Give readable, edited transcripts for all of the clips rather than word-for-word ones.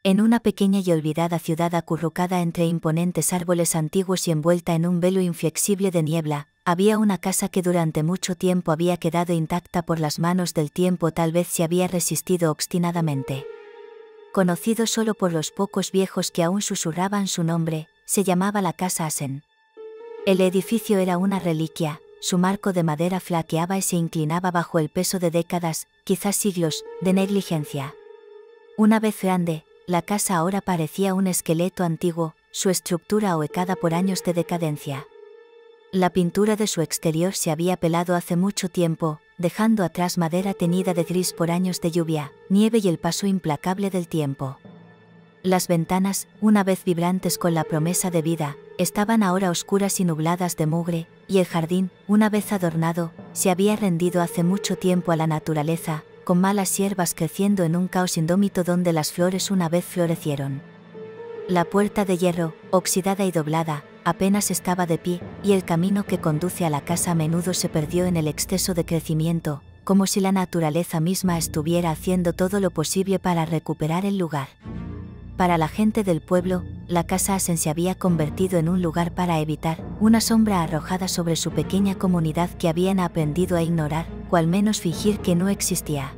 En una pequeña y olvidada ciudad acurrucada entre imponentes árboles antiguos y envuelta en un velo inflexible de niebla, había una casa que durante mucho tiempo había quedado intacta por las manos del tiempo, tal vez se había resistido obstinadamente. Conocido solo por los pocos viejos que aún susurraban su nombre, se llamaba la Casa Asen. El edificio era una reliquia, su marco de madera flaqueaba y se inclinaba bajo el peso de décadas, quizás siglos, de negligencia. Una vez grande, la casa ahora parecía un esqueleto antiguo, su estructura ahuecada por años de decadencia. La pintura de su exterior se había pelado hace mucho tiempo, dejando atrás madera teñida de gris por años de lluvia, nieve y el paso implacable del tiempo. Las ventanas, una vez vibrantes con la promesa de vida, estaban ahora oscuras y nubladas de mugre, y el jardín, una vez adornado, se había rendido hace mucho tiempo a la naturaleza, con malas hierbas creciendo en un caos indómito donde las flores una vez florecieron. La puerta de hierro, oxidada y doblada, apenas estaba de pie, y el camino que conduce a la casa a menudo se perdió en el exceso de crecimiento, como si la naturaleza misma estuviera haciendo todo lo posible para recuperar el lugar. Para la gente del pueblo, la Casa Asen se había convertido en un lugar para evitar, una sombra arrojada sobre su pequeña comunidad que habían aprendido a ignorar, o al menos fingir que no existía.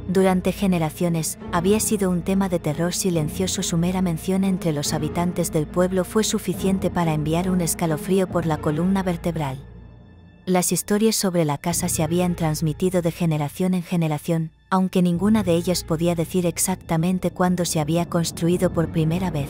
Durante generaciones, había sido un tema de terror silencioso. Su mera mención entre los habitantes del pueblo fue suficiente para enviar un escalofrío por la columna vertebral. Las historias sobre la casa se habían transmitido de generación en generación, aunque ninguna de ellas podía decir exactamente cuándo se había construido por primera vez.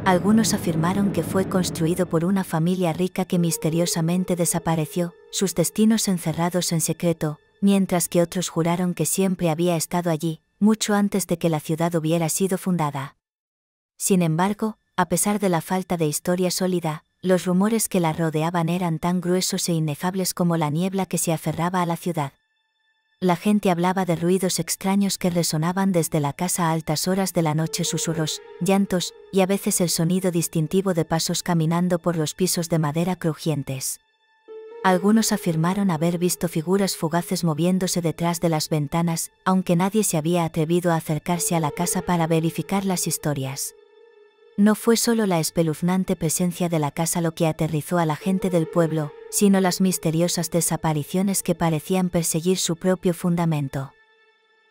Algunos afirmaron que fue construido por una familia rica que misteriosamente desapareció, sus destinos encerrados en secreto, mientras que otros juraron que siempre había estado allí, mucho antes de que la ciudad hubiera sido fundada. Sin embargo, a pesar de la falta de historia sólida, los rumores que la rodeaban eran tan gruesos e inefables como la niebla que se aferraba a la ciudad. La gente hablaba de ruidos extraños que resonaban desde la casa a altas horas de la noche, susurros, llantos, y a veces el sonido distintivo de pasos caminando por los pisos de madera crujientes. Algunos afirmaron haber visto figuras fugaces moviéndose detrás de las ventanas, aunque nadie se había atrevido a acercarse a la casa para verificar las historias. No fue solo la espeluznante presencia de la casa lo que aterrizó a la gente del pueblo, sino las misteriosas desapariciones que parecían perseguir su propio fundamento.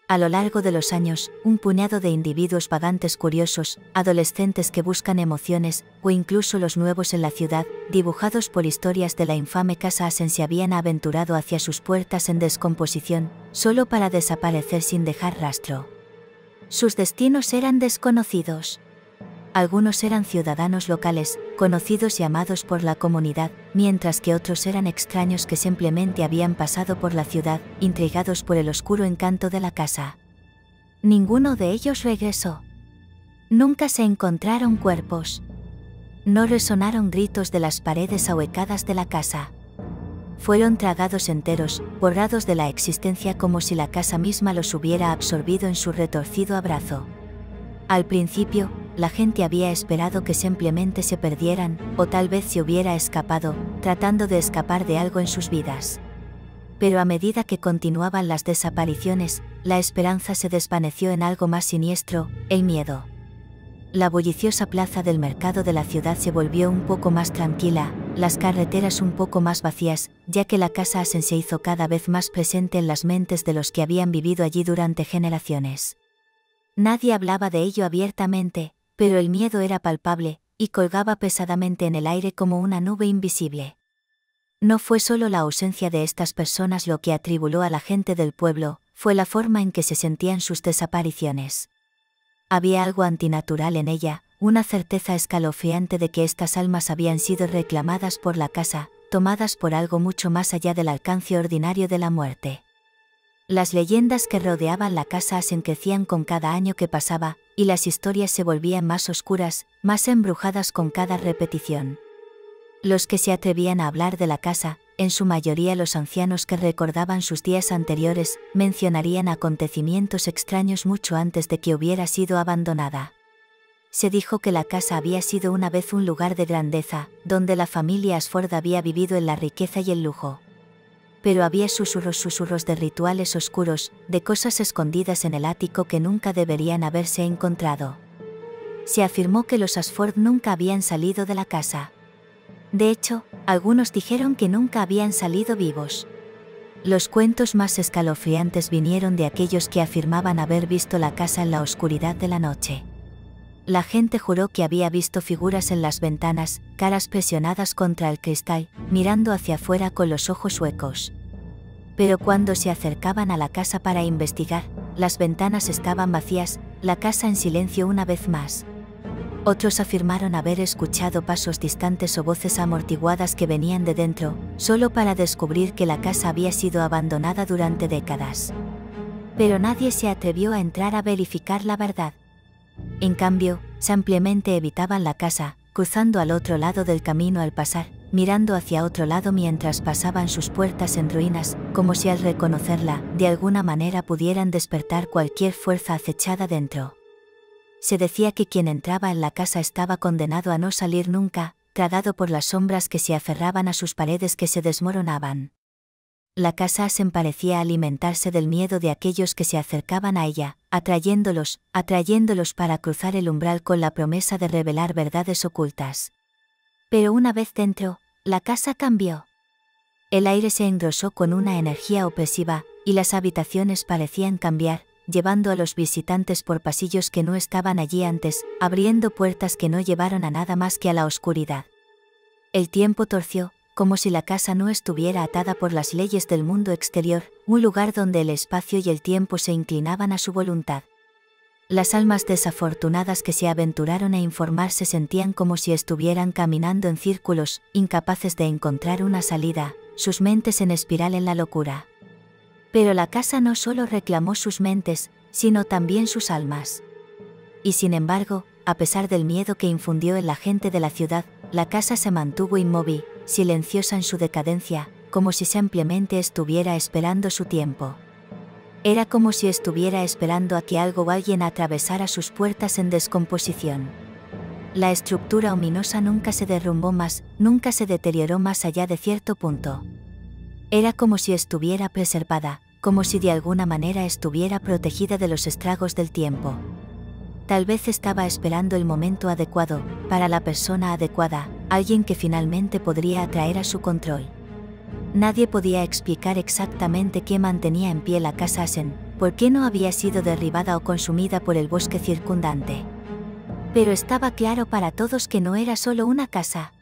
A lo largo de los años, un puñado de individuos vagantes curiosos, adolescentes que buscan emociones, o incluso los nuevos en la ciudad, dibujados por historias de la infame Casa Asen, se habían aventurado hacia sus puertas en descomposición, solo para desaparecer sin dejar rastro. Sus destinos eran desconocidos. Algunos eran ciudadanos locales, conocidos y amados por la comunidad, mientras que otros eran extraños que simplemente habían pasado por la ciudad, intrigados por el oscuro encanto de la casa. Ninguno de ellos regresó. Nunca se encontraron cuerpos. No resonaron gritos de las paredes ahuecadas de la casa. Fueron tragados enteros, borrados de la existencia como si la casa misma los hubiera absorbido en su retorcido abrazo. Al principio, la gente había esperado que simplemente se perdieran, o tal vez se hubiera escapado, tratando de escapar de algo en sus vidas. Pero a medida que continuaban las desapariciones, la esperanza se desvaneció en algo más siniestro, el miedo. La bulliciosa plaza del mercado de la ciudad se volvió un poco más tranquila, las carreteras un poco más vacías, ya que la Casa Asen se hizo cada vez más presente en las mentes de los que habían vivido allí durante generaciones. Nadie hablaba de ello abiertamente, pero el miedo era palpable, y colgaba pesadamente en el aire como una nube invisible. No fue solo la ausencia de estas personas lo que atribuló a la gente del pueblo, fue la forma en que se sentían sus desapariciones. Había algo antinatural en ella, una certeza escalofriante de que estas almas habían sido reclamadas por la casa, tomadas por algo mucho más allá del alcance ordinario de la muerte. Las leyendas que rodeaban la Casa Asen crecían con cada año que pasaba, y las historias se volvían más oscuras, más embrujadas con cada repetición. Los que se atrevían a hablar de la casa, en su mayoría los ancianos que recordaban sus días anteriores, mencionarían acontecimientos extraños mucho antes de que hubiera sido abandonada. Se dijo que la casa había sido una vez un lugar de grandeza, donde la familia Ashford había vivido en la riqueza y el lujo. pero había susurros de rituales oscuros, de cosas escondidas en el ático que nunca deberían haberse encontrado. Se afirmó que los Ashford nunca habían salido de la casa. De hecho, algunos dijeron que nunca habían salido vivos. Los cuentos más escalofriantes vinieron de aquellos que afirmaban haber visto la casa en la oscuridad de la noche. La gente juró que había visto figuras en las ventanas, caras presionadas contra el cristal, mirando hacia afuera con los ojos huecos. Pero cuando se acercaban a la casa para investigar, las ventanas estaban vacías, la casa en silencio una vez más. Otros afirmaron haber escuchado pasos distantes o voces amortiguadas que venían de dentro, solo para descubrir que la casa había sido abandonada durante décadas. Pero nadie se atrevió a entrar a verificar la verdad. En cambio, simplemente evitaban la casa, cruzando al otro lado del camino al pasar, mirando hacia otro lado mientras pasaban sus puertas en ruinas, como si al reconocerla, de alguna manera pudieran despertar cualquier fuerza acechada dentro. Se decía que quien entraba en la casa estaba condenado a no salir nunca, tragado por las sombras que se aferraban a sus paredes que se desmoronaban. La casa parecía alimentarse del miedo de aquellos que se acercaban a ella, atrayéndolos para cruzar el umbral con la promesa de revelar verdades ocultas. Pero una vez dentro, la casa cambió. El aire se engrosó con una energía opresiva, y las habitaciones parecían cambiar, llevando a los visitantes por pasillos que no estaban allí antes, abriendo puertas que no llevaron a nada más que a la oscuridad. El tiempo torció, como si la casa no estuviera atada por las leyes del mundo exterior, un lugar donde el espacio y el tiempo se inclinaban a su voluntad. Las almas desafortunadas que se aventuraron a informarse sentían como si estuvieran caminando en círculos, incapaces de encontrar una salida, sus mentes en espiral en la locura. Pero la casa no solo reclamó sus mentes, sino también sus almas. Y sin embargo, a pesar del miedo que infundió en la gente de la ciudad, la casa se mantuvo inmóvil, silenciosa en su decadencia, como si simplemente estuviera esperando su tiempo. Era como si estuviera esperando a que algo o alguien atravesara sus puertas en descomposición. La estructura ominosa nunca se derrumbó más, nunca se deterioró más allá de cierto punto. Era como si estuviera preservada, como si de alguna manera estuviera protegida de los estragos del tiempo. Tal vez estaba esperando el momento adecuado, para la persona adecuada, alguien que finalmente podría atraer a su control. Nadie podía explicar exactamente qué mantenía en pie la casa Asen, por qué no había sido derribada o consumida por el bosque circundante. Pero estaba claro para todos que no era solo una casa.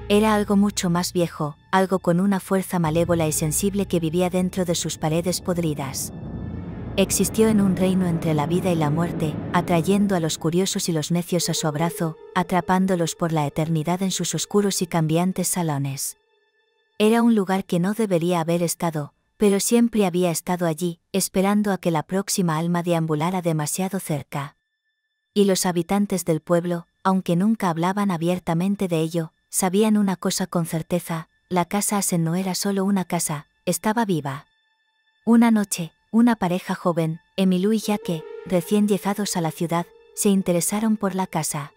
Era algo mucho más viejo, algo con una fuerza malévola y sensible que vivía dentro de sus paredes podridas. Existió en un reino entre la vida y la muerte, atrayendo a los curiosos y los necios a su abrazo, atrapándolos por la eternidad en sus oscuros y cambiantes salones. Era un lugar que no debería haber estado, pero siempre había estado allí, esperando a que la próxima alma deambulara demasiado cerca. Y los habitantes del pueblo, aunque nunca hablaban abiertamente de ello, sabían una cosa con certeza: la casa Asen no era solo una casa, estaba viva. Una noche, una pareja joven, Emilu y Jake, recién llegados a la ciudad, se interesaron por la casa.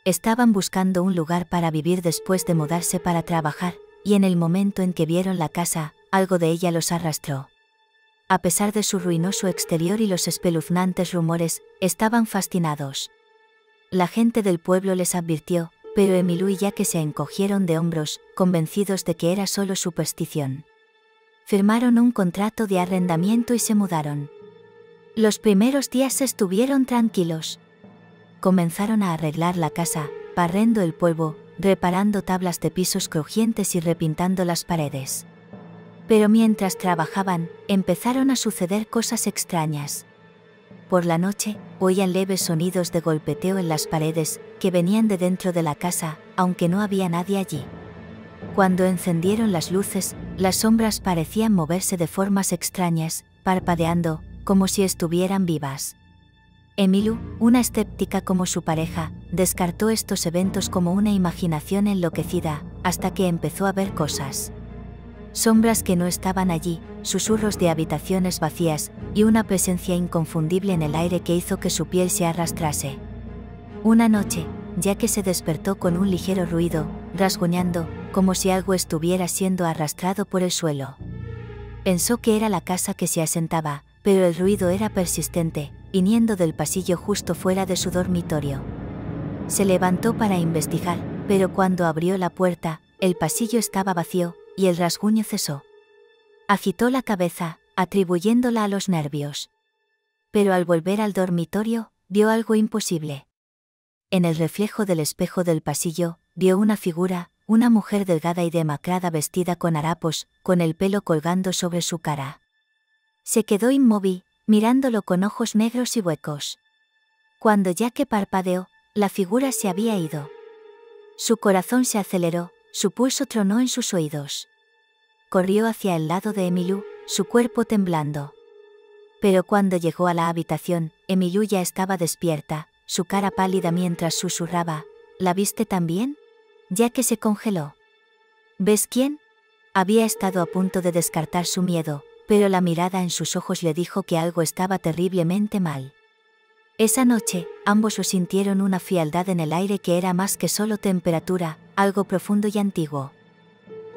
Estaban buscando un lugar para vivir después de mudarse para trabajar, y en el momento en que vieron la casa, algo de ella los arrastró. A pesar de su ruinoso exterior y los espeluznantes rumores, estaban fascinados. La gente del pueblo les advirtió, pero Emilu y Jake se encogieron de hombros, convencidos de que era solo superstición. Firmaron un contrato de arrendamiento y se mudaron. Los primeros días estuvieron tranquilos. Comenzaron a arreglar la casa, barriendo el polvo, reparando tablas de pisos crujientes y repintando las paredes. Pero mientras trabajaban, empezaron a suceder cosas extrañas. Por la noche, oían leves sonidos de golpeteo en las paredes, que venían de dentro de la casa, aunque no había nadie allí. Cuando encendieron las luces, las sombras parecían moverse de formas extrañas, parpadeando, como si estuvieran vivas. Emilu, una escéptica como su pareja, descartó estos eventos como una imaginación enloquecida, hasta que empezó a ver cosas. Sombras que no estaban allí, susurros de habitaciones vacías, y una presencia inconfundible en el aire que hizo que su piel se arrastrase. Una noche, Jake se despertó con un ligero ruido, rasguñando, como si algo estuviera siendo arrastrado por el suelo. Pensó que era la casa que se asentaba, pero el ruido era persistente, viniendo del pasillo justo fuera de su dormitorio. Se levantó para investigar, pero cuando abrió la puerta, el pasillo estaba vacío, y el rasguño cesó. Agitó la cabeza, atribuyéndola a los nervios. Pero al volver al dormitorio, vio algo imposible. En el reflejo del espejo del pasillo, vio una figura, una mujer delgada y demacrada vestida con harapos, con el pelo colgando sobre su cara. Se quedó inmóvil, mirándolo con ojos negros y huecos. Cuando ya que parpadeó, la figura se había ido. Su corazón se aceleró, su pulso tronó en sus oídos. Corrió hacia el lado de Emilú, su cuerpo temblando. Pero cuando llegó a la habitación, Emilú ya estaba despierta, su cara pálida mientras susurraba: ¿La viste también? Ya que se congeló. ¿Ves quién? Había estado a punto de descartar su miedo, pero la mirada en sus ojos le dijo que algo estaba terriblemente mal. Esa noche, ambos lo sintieron una frialdad en el aire que era más que solo temperatura, algo profundo y antiguo.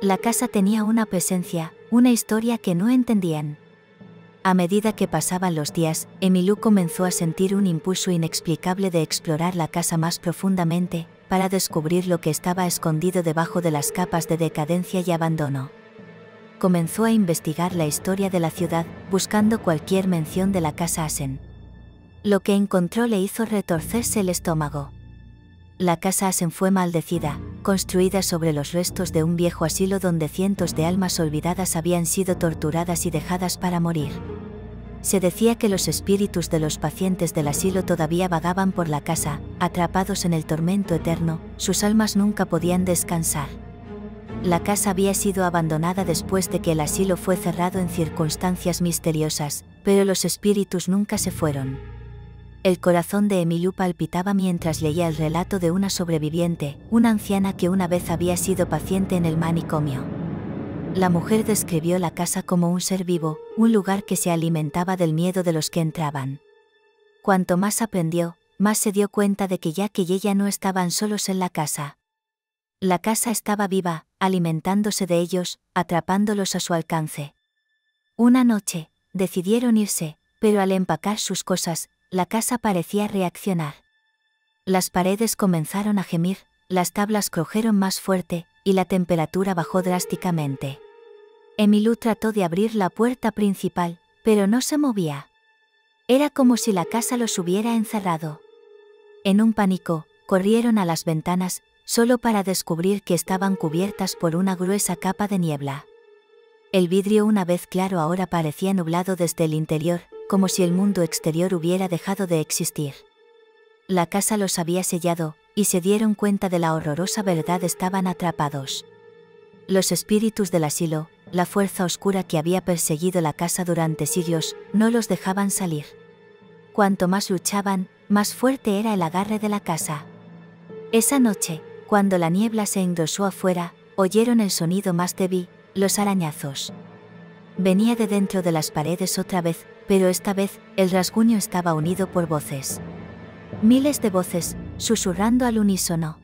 La casa tenía una presencia, una historia que no entendían. A medida que pasaban los días, Emilú comenzó a sentir un impulso inexplicable de explorar la casa más profundamente, para descubrir lo que estaba escondido debajo de las capas de decadencia y abandono. Comenzó a investigar la historia de la ciudad, buscando cualquier mención de la casa Asen. Lo que encontró le hizo retorcerse el estómago. La casa Asen fue maldecida, construida sobre los restos de un viejo asilo donde cientos de almas olvidadas habían sido torturadas y dejadas para morir. Se decía que los espíritus de los pacientes del asilo todavía vagaban por la casa, atrapados en el tormento eterno, sus almas nunca podían descansar. La casa había sido abandonada después de que el asilo fue cerrado en circunstancias misteriosas, pero los espíritus nunca se fueron. El corazón de Emilú palpitaba mientras leía el relato de una sobreviviente, una anciana que una vez había sido paciente en el manicomio. La mujer describió la casa como un ser vivo, un lugar que se alimentaba del miedo de los que entraban. Cuanto más aprendió, más se dio cuenta de que Jack y ella no estaban solos en la casa. La casa estaba viva, alimentándose de ellos, atrapándolos a su alcance. Una noche, decidieron irse, pero al empacar sus cosas, la casa parecía reaccionar. Las paredes comenzaron a gemir, las tablas crujeron más fuerte, y la temperatura bajó drásticamente. Emilú trató de abrir la puerta principal, pero no se movía. Era como si la casa los hubiera encerrado. En un pánico, corrieron a las ventanas, solo para descubrir que estaban cubiertas por una gruesa capa de niebla. El vidrio, una vez claro, ahora parecía nublado desde el interior, como si el mundo exterior hubiera dejado de existir. La casa los había sellado, y se dieron cuenta de la horrorosa verdad: estaban atrapados. Los espíritus del asilo, la fuerza oscura que había perseguido la casa durante siglos, no los dejaban salir. Cuanto más luchaban, más fuerte era el agarre de la casa. Esa noche, cuando la niebla se engrosó afuera, oyeron el sonido más débil: los arañazos. Venía de dentro de las paredes otra vez, pero esta vez, el rasguño estaba unido por voces. Miles de voces, susurrando al unísono.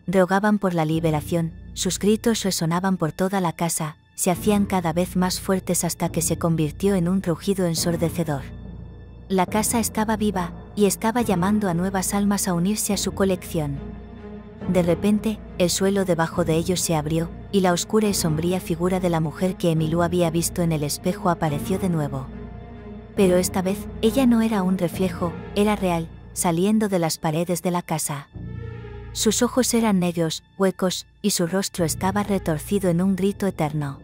Rogaban por la liberación, sus gritos resonaban por toda la casa, se hacían cada vez más fuertes hasta que se convirtió en un rugido ensordecedor. La casa estaba viva, y estaba llamando a nuevas almas a unirse a su colección. De repente, el suelo debajo de ellos se abrió, y la oscura y sombría figura de la mujer que Emilú había visto en el espejo apareció de nuevo. Pero esta vez, ella no era un reflejo, era real, saliendo de las paredes de la casa. Sus ojos eran negros, huecos, y su rostro estaba retorcido en un grito eterno.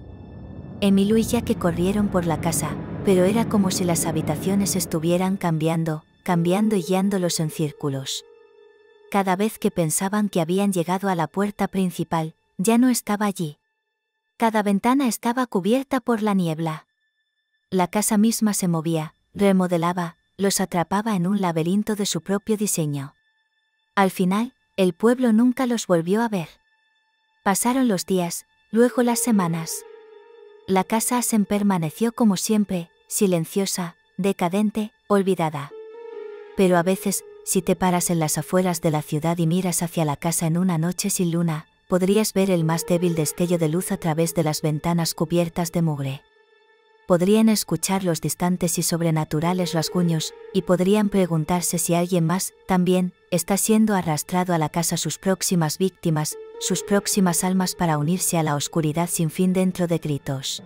Emilú y Jack corrieron por la casa, pero era como si las habitaciones estuvieran cambiando y guiándolos en círculos. Cada vez que pensaban que habían llegado a la puerta principal, ya no estaba allí. Cada ventana estaba cubierta por la niebla. La casa misma se movía, remodelaba, los atrapaba en un laberinto de su propio diseño. Al final, el pueblo nunca los volvió a ver. Pasaron los días, luego las semanas. La casa Asen permaneció como siempre, silenciosa, decadente, olvidada. Pero a veces, si te paras en las afueras de la ciudad y miras hacia la casa en una noche sin luna, podrías ver el más débil destello de luz a través de las ventanas cubiertas de mugre. podrían escuchar los distantes y sobrenaturales rasguños, y podrían preguntarse si alguien más, también, está siendo arrastrado a la casa, sus próximas víctimas, sus próximas almas, para unirse a la oscuridad sin fin dentro de Kritos.